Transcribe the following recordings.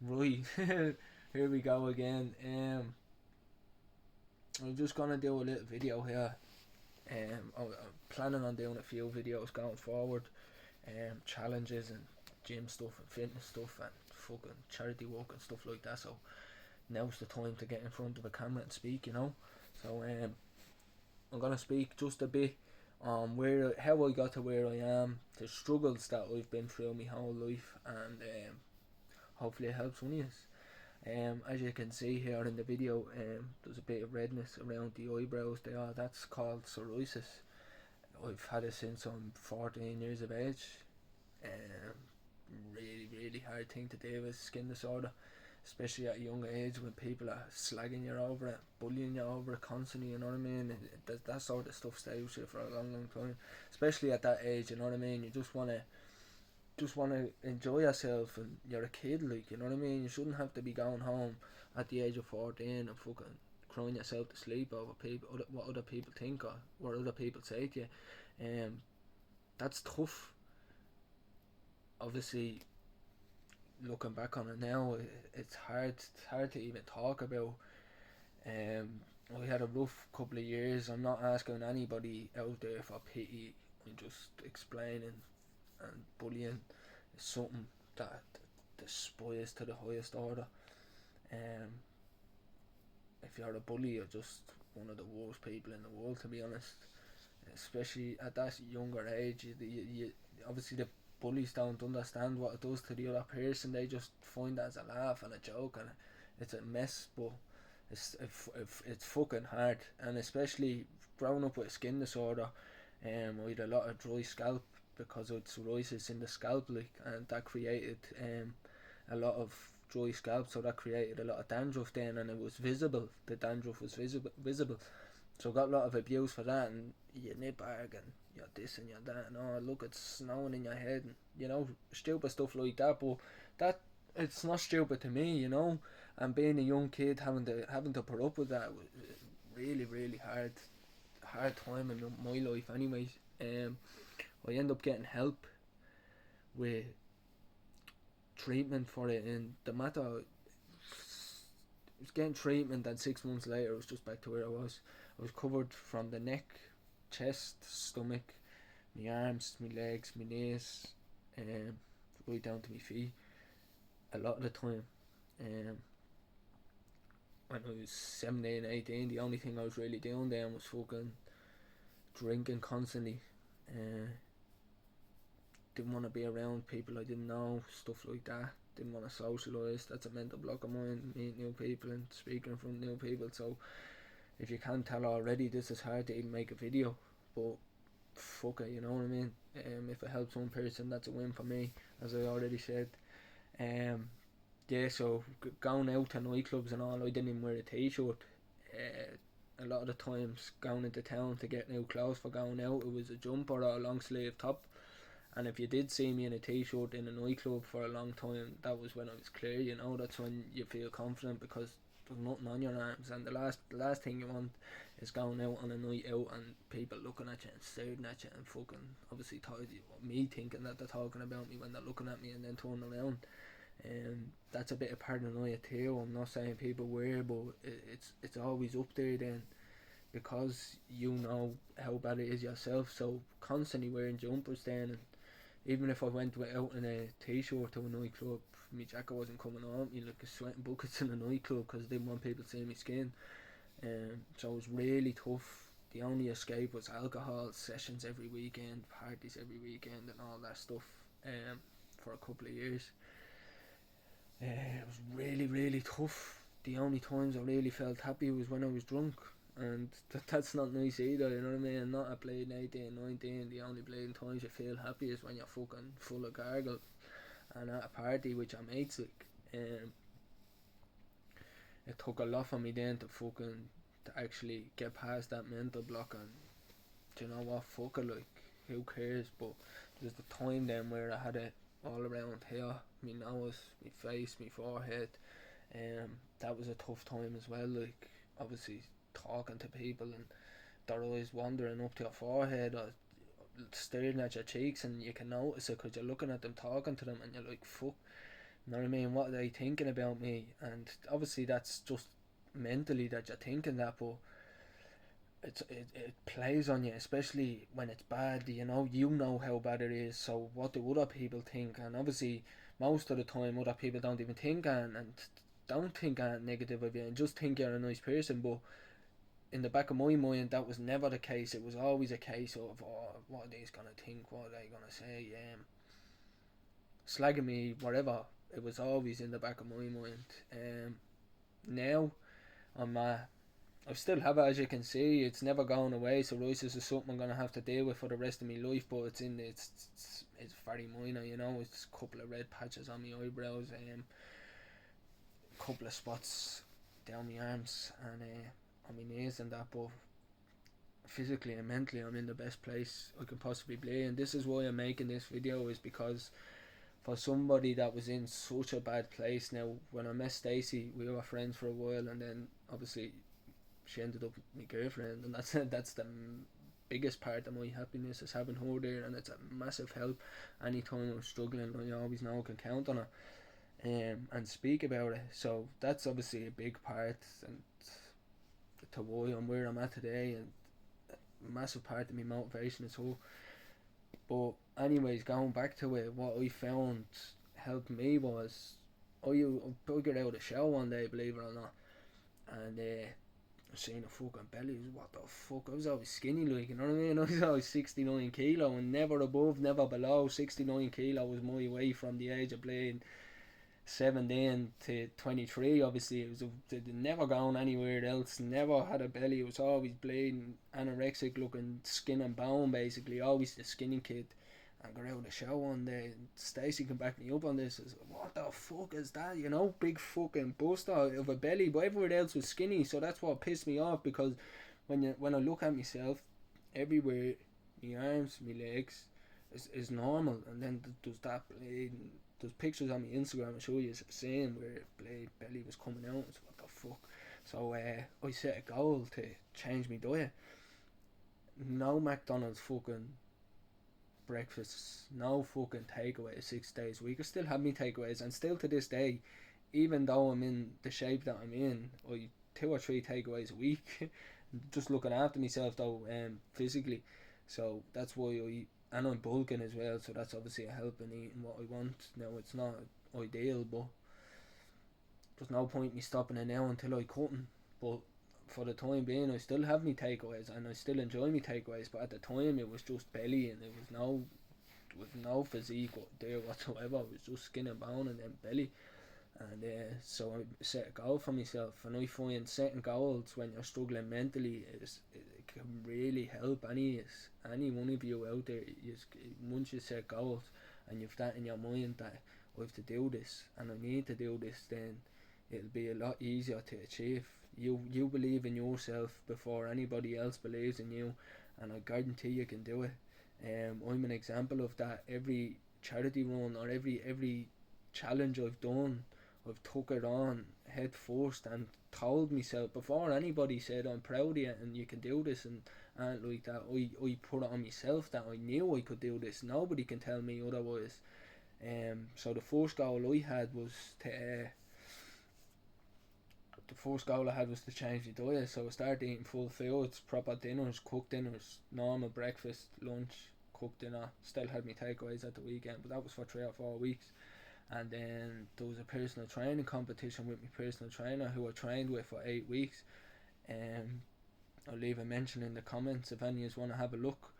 Right, here we go again. I'm just gonna do a little video here. I'm planning on doing a few videos going forward. Challenges and gym stuff and fitness stuff and fucking charity work and stuff like that. So now's the time to get in front of a camera and speak. So I'm gonna speak just a bit on where how I got to where I am, the struggles that I've been through my whole life, and hopefully it helps one of you. As you can see here in the video, there's a bit of redness around the eyebrows there. That's called psoriasis. I've had it since I'm 14 years of age. Um, really hard thing to deal with, skin disorder, especially at a young age when people are slagging you over it, bullying you over it constantly. You know what I mean? That sort of stuff stays with you for a long time, especially at that age. You know what I mean? You just wanna enjoy yourself, and you're a kid, like, you know what I mean. You shouldn't have to be going home at the age of 14 and fucking crying yourself to sleep over what other people think or what other people say to you. That's tough. Obviously, looking back on it now, it's hard to even talk about. We had a rough couple of years. I'm not asking anybody out there for pity. I'm just explaining, and bullying is something that despises to the highest order. Um, if you're a bully, you're just one of the worst people in the world, to be honest. Especially at that younger age, obviously the bullies don't understand what it does to the other person. They just find that as a laugh and a joke, and it's a mess. But it's fucking hard, and especially growing up with a skin disorder, with a lot of dry scalp because of psoriasis in the scalp, like, and that created a lot of dry scalp, so that created a lot of dandruff then, and it was visible. The dandruff was visible. So I got a lot of abuse for that, and you nitbag and you're this and you're that, and oh look, it's snowing in your head, and stupid stuff like that. But that it's not stupid to me, And being a young kid, having to put up with that was really hard time in my life. Anyways, I end up getting help with treatment for it, and the matter was getting treatment, and 6 months later I was just back to where I was. I was covered from the neck, chest, stomach, my arms, my legs, my knees, um, right down to my feet. A lot of the time, um, when I was 17, 18, the only thing I was really doing then was fucking drinking constantly. Uh, didn't want to be around people I didn't know, stuff like that. Didn't want to socialise. That's a mental block of mine, meeting new people and speaking in front of new people. So if you can't tell already, this is hard to even make a video. But fuck it, you know what I mean? If it helps one person, that's a win for me, as I already said. Um, yeah, so going out to nightclubs and all, I didn't even wear a t-shirt. A lot of the times going into town to get new clothes for going out, it was a jumper or a long sleeve top. And if you did see me in a t-shirt in a nightclub for a long time, that was when I was clear. That's when you feel confident because there's nothing on your arms. And the last thing you want is going out on a night out and people looking at you and staring at you and fucking obviously me thinking that they're talking about me when they're looking at me and then turning around. That's a bit of paranoia too. I'm not saying people wear, but it's always up there then, because you know how bad it is yourself. So constantly wearing jumpers then, and even if I went out in a t-shirt to a nightclub, my jacket wasn't coming on me like a sweating buckets in a nightclub because I didn't want people to see my skin. So it was really tough. The only escape was alcohol sessions every weekend, parties every weekend, and all that stuff. For a couple of years, it was really tough. The only times I really felt happy was when I was drunk, and that's not nice either, you know what I mean? Not at playing 18, 19, the only playing times you feel happy is when you're fucking full of gargle and at a party with your mates, like. It took a lot for me then to actually get past that mental block, and do you know what, fuck it, like, who cares? But there's the time then where I had it all around here, my nose, my face, my forehead. That was a tough time as well, like, obviously talking to people and their eyes wandering up to your forehead or staring at your cheeks, and you can notice it because you're looking at them, talking to them, and you're like, fuck, You know what I mean? What are they thinking about me? And obviously that's just mentally that you're thinking that, but it plays on you, especially when it's bad. You know how bad it is. So what do other people think? And obviously, most of the time, other people don't even think and don't think negative of you, and just think you're a nice person. But in the back of my mind, that was never the case. It was always a case of, oh, what are these gonna think? What are they gonna say? Slagging me, whatever. It was always in the back of my mind. Now I'm I still have it, as you can see. It's never going away. Psoriasis is something I'm gonna have to deal with for the rest of my life. But it's very minor, It's a couple of red patches on my eyebrows, a couple of spots down my arms and on my knees and that. But physically and mentally, I'm in the best place I can possibly be. And this is why I'm making this video, is because for somebody that was in such a bad place. Now, when I met Stacey, we were friends for a while, and then obviously she ended up my girlfriend, and that's the biggest part of my happiness, is having her there, and it's a massive help. Anytime I'm struggling, I always know I can count on her, and speak about it. So that's obviously a big part, and to why I'm where I'm at today, and a massive part of my motivation is her. But anyways, going back to it, what I found helped me was I got out of the shower one day, believe it or not, and I seen a fucking belly. What the fuck? I was always skinny, like, you know what I mean? I was always 69 kilo, and never above, never below. 69 kilo was my way from the age of playing 17 to 23. Obviously, it never gone anywhere else. Never had a belly. It was always bleeding, anorexic looking, skin and bone, basically. Always the skinny kid. And got out of the show one day, and Stacey can back me up on this. I was like, what the fuck is that? Big fucking buster of a belly, but everywhere else was skinny. So that's what pissed me off, because when I look at myself, everywhere, my arms, my legs, is normal, and then there's that blade. There's pictures on my Instagram, I'll show you, saying where blade belly was coming out. So what the fuck? So I set a goal to change my diet. No McDonald's fucking breakfasts, no fucking takeaways 6 days a week. I still have me takeaways, and still to this day, even though I'm in the shape that I'm in, I 2 or 3 takeaways a week. Just looking after myself though, physically. So that's why and I'm bulking as well, so that's obviously a help in eating what I want. Now, it's not ideal, but there's no point me stopping it now until I couldn't. But for the time being, I still have me takeaways, and I still enjoy me takeaways. But at the time, it was just belly, and it was no physique there whatsoever. It was just skin and bone, and then belly. And so I set a goal for myself, and I find setting goals when you're struggling mentally it can really help any one of you out there. Once you set goals and you've that in your mind that I have to do this and I need to do this, then it'll be a lot easier to achieve. You believe in yourself before anybody else believes in you, and I guarantee you can do it. I'm an example of that. Every charity run or every challenge I've done, I've took it on head first and told myself before anybody said I'm proud of you and you can do this and like that. I put it on myself that I knew I could do this. Nobody can tell me otherwise. So the first goal I had was to change the diet. So I started eating full foods, proper dinners, cooked dinners, normal breakfast, lunch, cooked dinner. Still had me takeaways at the weekend, but that was for 3 or 4 weeks. And then there was a personal training competition with my personal trainer, who I trained with for 8 weeks. I'll leave a mention in the comments if any of you want to have a look.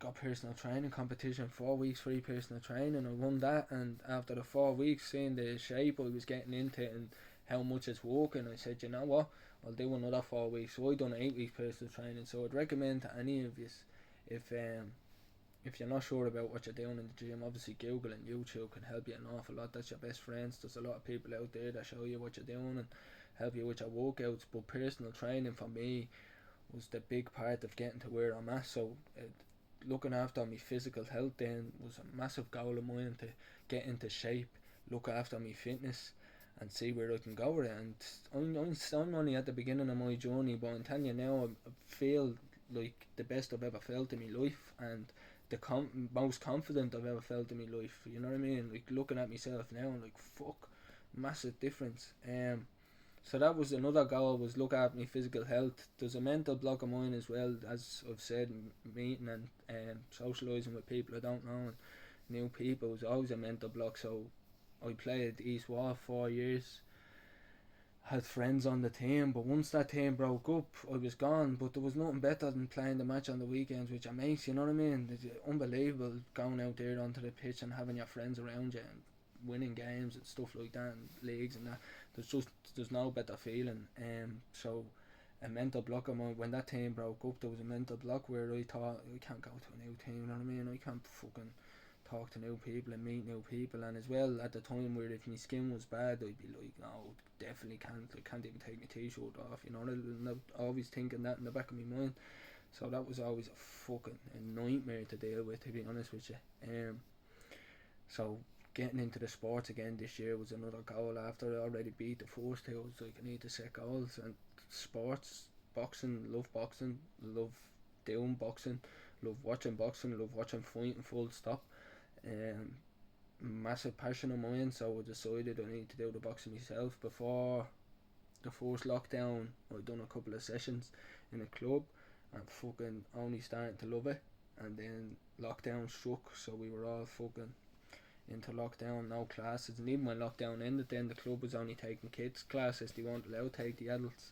Got personal training competition, 4 weeks free personal training. I won that, and after the 4 weeks, seeing the shape I was getting into and how much it's working, I said, you know what, I'll do another 4 weeks. So I done 8 weeks personal training. So I'd recommend to any of you, if you're not sure about what you're doing in the gym, obviously Google and YouTube can help you an awful lot. That's your best friends. There's a lot of people out there that show you what you're doing and help you with your workouts. But personal training for me was the big part of getting to where I'm at. So looking after my physical health then was a massive goal of mine, to get into shape, look after my fitness and see where I can go with it. And I'm only at the beginning of my journey, but I'm telling you now, I feel like the best I've ever felt in my life, and the most confident I've ever felt in my life. You know what I mean? Like looking at myself now, I'm like, fuck, massive difference. So that was another goal, was look at my physical health. There's a mental block of mine as well, as I've said, meeting and socialising with people I don't know and new people was always a mental block. So I played East Wall 4 years, had friends on the team, but once that team broke up, I was gone. But there was nothing better than playing the match on the weekends with your mates, you know what I mean? It's unbelievable going out there onto the pitch and having your friends around you and winning games and stuff like that and leagues and that. There's no better feeling. So a mental block of mine, when that team broke up, there was a mental block where I thought, I can't go to a new team, you know what I mean? I can't fucking talk to new people and meet new people. And as well, at the time where if my skin was bad, I'd be like, no, definitely can't. I can't even take my t-shirt off, you know. And always thinking that in the back of my mind. So that was always a fucking nightmare to deal with, to be honest with you. So getting into the sports again this year was another goal. After I already beat the first two, I was like, I need to set goals. And sports, boxing, love doing boxing, love watching fighting, full stop. Massive passion of mine, so I decided I need to do the boxing myself. Before the first lockdown, I'd done a couple of sessions in a club and fucking only starting to love it. And then lockdown struck, so we were all fucking into lockdown, no classes. And even when lockdown ended, then the club was only taking kids classes, they weren't allowed to take the adults.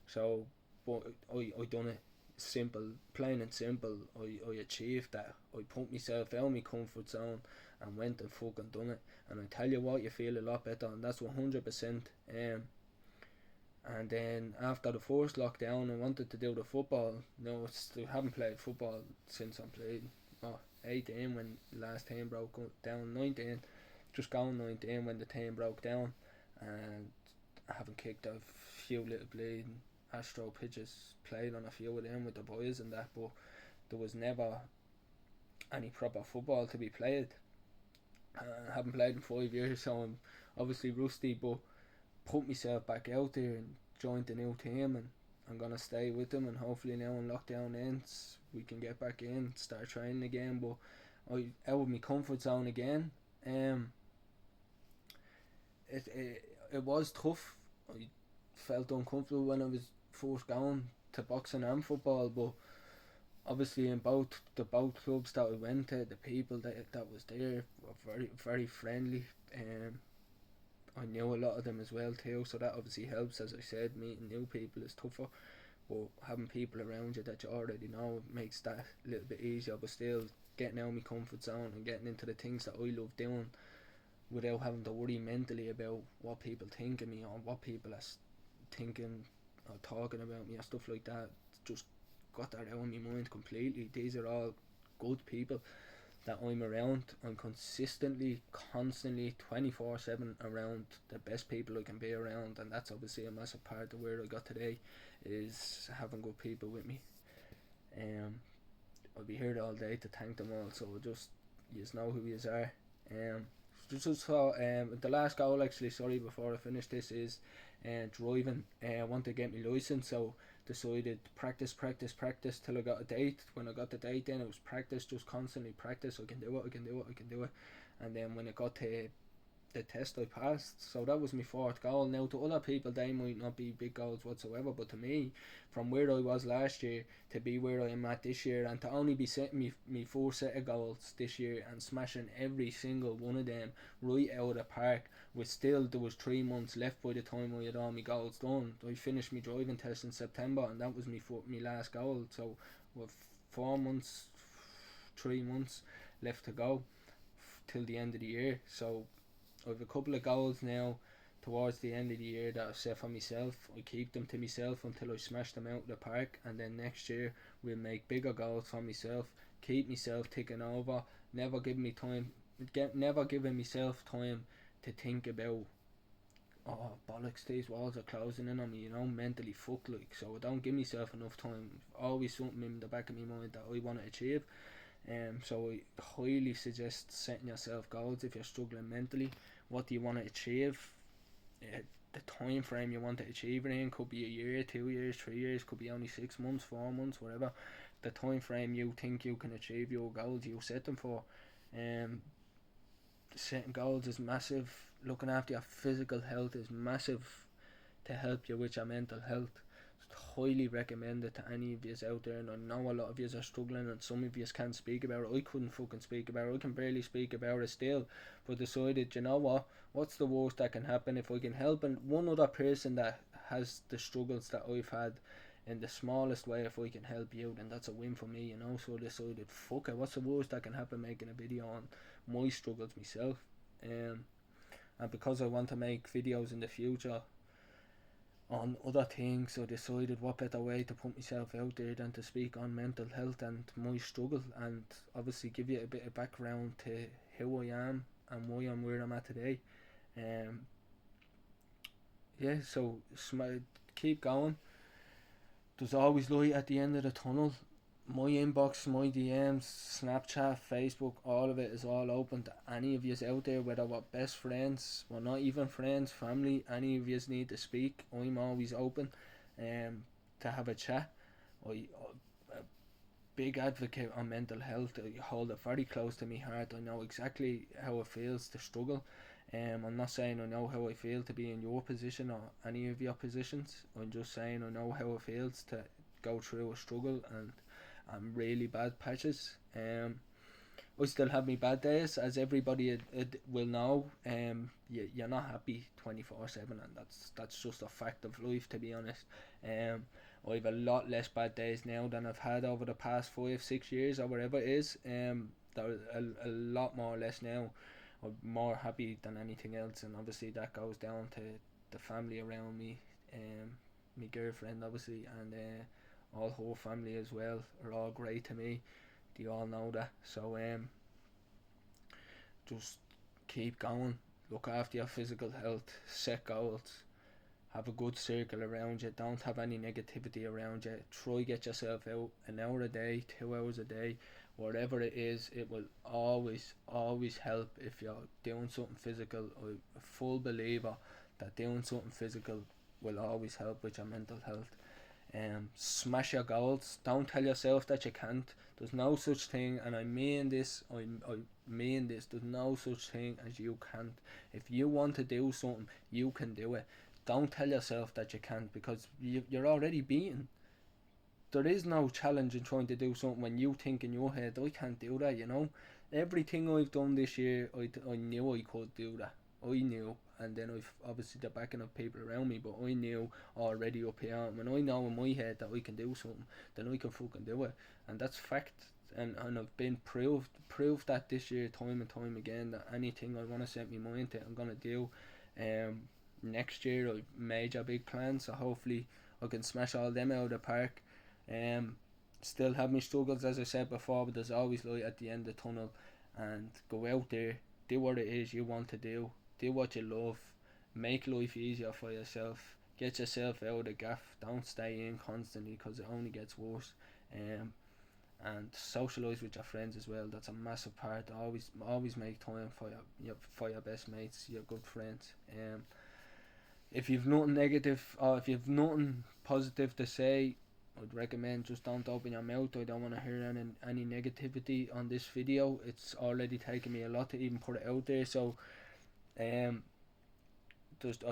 So, but I done it simple, plain and simple. I achieved that. I put myself out of my comfort zone and went and fucking done it. And I tell you what, you feel a lot better, and that's 100%. And then after the first lockdown, I wanted to do the football. No, I haven't played football since I played 18 when the last team broke down. 19, just going 19 when the team broke down, and I haven't kicked a few little bleeding Astro pitches, played on a few of them with the boys and that, but there was never any proper football to be played. I haven't played in 5 years, so I'm obviously rusty, but put myself back out there and joined the new team, and I'm gonna stay with them, and hopefully now when lockdown ends we can get back in, start training again. But I out of my comfort zone again. It was tough. I felt uncomfortable when I was first going to boxing and football, but obviously in both clubs that I went to, the people that was there were very, very friendly. I knew a lot of them as well too, so that obviously helps. As I said, meeting new people is tougher, but having people around you that you already know makes that a little bit easier. But still, getting out of my comfort zone and getting into the things that I love doing without having to worry mentally about what people think of me or what people are thinking or talking about me or stuff like that. Just got that out of my mind completely. These are all good people that I'm around. I'm consistently, constantly, 24/7 around the best people I can be around, and that's obviously a massive part of where I got today, is having good people with me. I'll be here all day to thank them all, so just you know who you are. The last goal actually, sorry, before I finish this, is driving. I want to get my license, so decided practice till I got a date. When I got the date, then it was practice, just constantly practice. I can do it. And then when I got to the test, I passed. So that was my fourth goal. Now to other people, they might not be big goals whatsoever, but to me, from where I was last year to be where I am at this year, and to only be setting me 4 set of goals this year and smashing every single one of them right out of the park, with still there was 3 months left by the time I had all my goals done. I finished my driving test in September, and that was my last goal. So with 3 months left to go till the end of the year. So I have a couple of goals now towards the end of the year that I've set for myself. I keep them to myself until I smash them out of the park, and then next year we'll make bigger goals for myself, keep myself ticking over, never giving myself time to think about, oh bollocks, these walls are closing in on me, mentally fucked like. So I don't give myself enough time. Always something in the back of my mind that I want to achieve. So I highly suggest setting yourself goals if you're struggling mentally. What do you want to achieve? The time frame you want to achieve it in could be a year, 2 years, 3 years, could be only 6 months, 4 months, whatever. the time frame you think you can achieve your goals you set them for. Um, Setting goals is massive. Looking after your physical health is massive to help you with your mental health. It's highly recommended to any of you out there, and I know a lot of you are struggling, and some of you can't speak about it. I couldn't fucking speak about it. I can barely speak about it still, but decided, you know what? What's the worst that can happen if I can help and one other person that has the struggles that I've had in the smallest way? If I can help you, then that's a win for me, you know. So I decided, fuck it. What's the worst that can happen? Making a video on my struggles myself, and because I want to make videos in the future on other things, I decided what better way to put myself out there than to speak on mental health and my struggle, and obviously give you a bit of background to who I am and why I'm where I'm at today. Um, yeah, so keep going. There's always light at the end of the tunnel. My inbox, my DMs, Snapchat, Facebook, all of it is all open to any of yous out there, whether we're best friends, we're not even friends, family, any of yous need to speak. I'm always open to have a chat. I'm a big advocate on mental health. I hold it very close to my heart. I know exactly how it feels to struggle. I'm not saying I know how I feel to be in your position or any of your positions. I'm just saying I know how it feels to go through a struggle and really bad patches. I still have my bad days, as everybody will know. You're not happy 24/7, and that's just a fact of life, to be honest. I have a lot less bad days now than I've had over the past 5-6 years or whatever it is. There a lot more or less now. I'm more happy than anything else, and obviously that goes down to the family around me, my girlfriend obviously, and all her family as well are all great to me. They all know that. So just keep going. Look after your physical health. Set goals. Have a good circle around you. Don't have any negativity around you. Try get yourself out an hour a day, 2 hours a day, whatever it is. It will always help if you're doing something physical. I'm a full believer that doing something physical will always help with your mental health. Smash your goals. Don't tell yourself that you can't. There's no such thing, and I mean this. I mean this. There's no such thing as you can't. If you want to do something, you can do it. Don't tell yourself that you can't, because you're already beaten. There is no challenge in trying to do something when you think in your head, I can't do that, you know. Everything I've done this year, I knew I could do that. I knew, and then I've obviously the backing of people around me, but I knew already up here. And when I know in my head that I can do something, then I can fucking do it, and that's fact. And I've been proved that this year time and time again, that anything I want to set my mind to, I'm gonna do. Next year I've major big plans, so hopefully I can smash all them out of the park. Still have my struggles, as I said before, but there's always light at the end of the tunnel. And go out there, do what it is you want to do what you love, make life easier for yourself, get yourself out of the gaff, don't stay in constantly because it only gets worse. And socialise with your friends as well. That's a massive part. Always make time for your best mates, your good friends. If you've nothing negative or if you've nothing positive to say, I'd recommend just don't open your mouth. I don't want to hear any negativity on this video. It's already taken me a lot to even put it out there. So I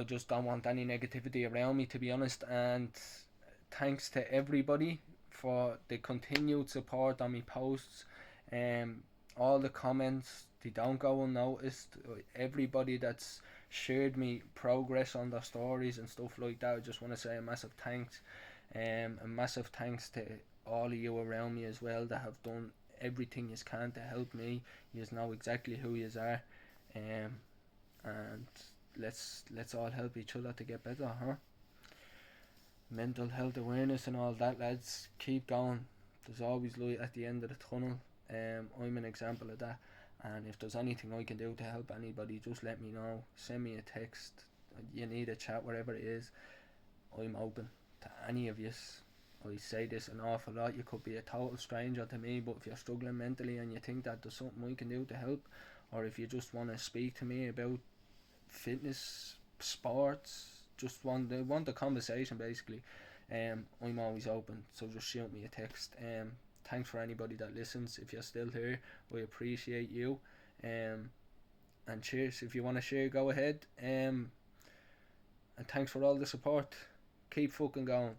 just don't want any negativity around me, to be honest. And thanks to everybody for the continued support on my posts. All the comments, they don't go unnoticed. Everybody that's shared me progress on their stories and stuff like that, I just want to say a massive thanks. A massive thanks to all of you around me as well that have done everything you can to help me. You know exactly who you are. And let's all help each other to get better, huh? Mental health awareness and all that, lads. Keep going. There's always light at the end of the tunnel. I'm an example of that. And if there's anything I can do to help anybody, just let me know. Send me a text. You need a chat, whatever it is. I'm open to any of yous. I say this an awful lot. You could be a total stranger to me, but if you're struggling mentally and you think that there's something I can do to help, or if you just want to speak to me about fitness, sports, just want the conversation basically, I'm always open. So just shoot me a text. thanks for anybody that listens. If you're still here, we appreciate you. And cheers. If you want to share, go ahead. And thanks for all the support. Keep fucking going.